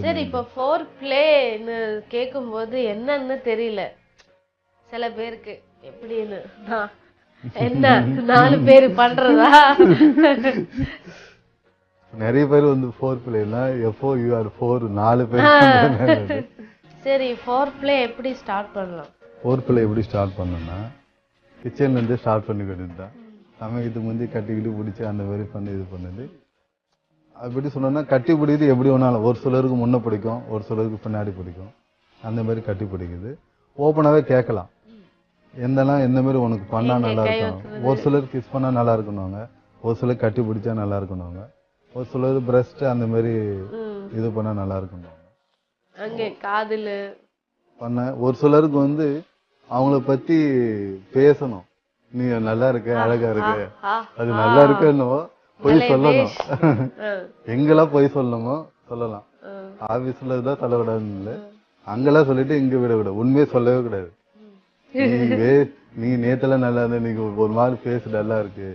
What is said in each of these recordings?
சரி, இப்ப ஃபோர் பிளேன்னு கேக்கும்போது என்னன்னு தெரியல சில பேருக்கு. எப்படின்னு என்ன 4 பேரு பண்றதா? நிறைய பேர் வந்து ஃபோர் பிளேனா எப்போ யூ ஆர் ஃபோர் 4 பேர். சரி, ஃபோர் பிளே எப்படி ஸ்டார்ட் பண்ணலாம்? ஃபோர் பிளே எப்படி ஸ்டார்ட் பண்ணோம்னா கிச்சன்ல இருந்து ஸ்டார்ட் பண்ணி வேண்டியதுதான். சமைக்கிறதுக்கு முந்தி கட்டிக்கிட்டு பிடிச்சி அந்த மாதிரி பண்ணி இது பண்ணுது. அப்படி சொன்னோம்னா கட்டி பிடிக்குது எப்படி வேணாலும். ஒரு சிலருக்கு முன்ன பிடிக்கும், ஒரு சிலருக்கு பின்னாடி பிடிக்கும். அந்த மாதிரி கட்டி பிடிக்குது. ஓப்பனாவே கேட்கலாம், எந்த மாதிரி உனக்கு பண்ணா நல்லா இருக்கும். ஒரு சிலர் கிஸ் பண்ணா நல்லா இருக்கணுங்க, ஒரு சிலர் கட்டி பிடிச்சா நல்லா இருக்கணுங்க, ஒரு சிலர் பிரஸ்ட் அந்த மாதிரி இது பண்ணா நல்லா இருக்கணும். அங்கே காதுல பண்ண ஒரு சிலருக்கு வந்து அவங்கள பத்தி பேசணும். நீ நல்லா இருக்க, அழகா இருக்க, அது நல்லா இருக்குன்னு போய் சொல்லணும். எங்கெல்லாம் போய் சொல்லணுமோ சொல்லலாம். ஆபீஸ்ல தான் சொல்லக்கூடாதுன்னு இல்லை, அங்கெல்லாம் சொல்லிட்டு இங்க விடக்கூடாது. உண்மையே சொல்லவே கூடாது. நீ நேத்தெல்லாம் நல்லா இருந்த, நீங்க ஒரு மாதிரி பேச நல்லா இருக்கு,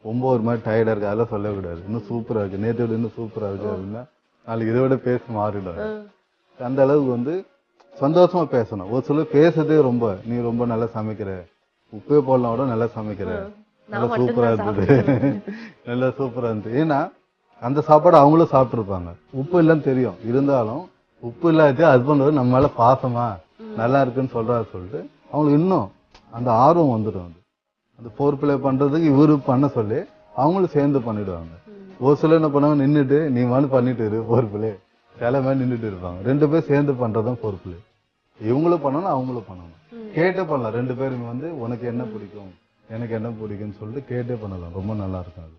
ரொம்ப ஒரு மாதிரி டயர்டா இருக்கு, அதெல்லாம் சொல்லவே கூடாது. இன்னும் சூப்பரா இருக்கு, நேற்றை விட இன்னும் சூப்பரா இருக்கு அப்படின்னா நாளைக்கு இதை விட பேச மாறிடும். அந்த அளவுக்கு வந்து சந்தோஷமா பேசணும். ஒரு சிலர் பேசுறதே ரொம்ப, நீ ரொம்ப நல்லா சமைக்கிற, உப்பே போடலாம் கூட நல்லா சமைக்கிற, நல்லா சூப்பரா இருந்தது, நல்லா சூப்பரா இருந்தது. ஏன்னா அந்த சாப்பாடு அவங்களும் சாப்பிட்டுருப்பாங்க, உப்பு இல்லைன்னு தெரியும். இருந்தாலும் உப்பு இல்லாத ஹஸ்பண்ட் வந்து நம்ம மேல பாசமா நல்லா இருக்குன்னு சொல்றாரு சொல்லிட்டு அவங்களுக்கு இன்னும் அந்த ஆர்வம் வந்துடும். அந்த ஃபோர் பிளே பண்றதுக்கு இவரு பண்ண சொல்லி அவங்களும் சேர்ந்து பண்ணிடுவாங்க. ஒரு சிலர் என்ன பண்ணுவாங்க, நின்றுட்டு நீ மாதிரி பண்ணிட்டு இரு ஃபோர் பிளே, சில மாதிரி நின்றுட்டு இருப்பாங்க. 2 பேர் சேர்ந்து பண்றதுதான் ஃபோர் பிளே. இவங்களும் பண்ணணும், அவங்களும் பண்ணணும். கேட்டே பண்ணலாம். 2 பேருமே வந்து உனக்கு என்ன பிடிக்கும், எனக்கு என்ன பிடிக்கும்னு சொல்லிட்டு கேட்டே பண்ணலாம். ரொம்ப நல்லா இருக்கும் அது.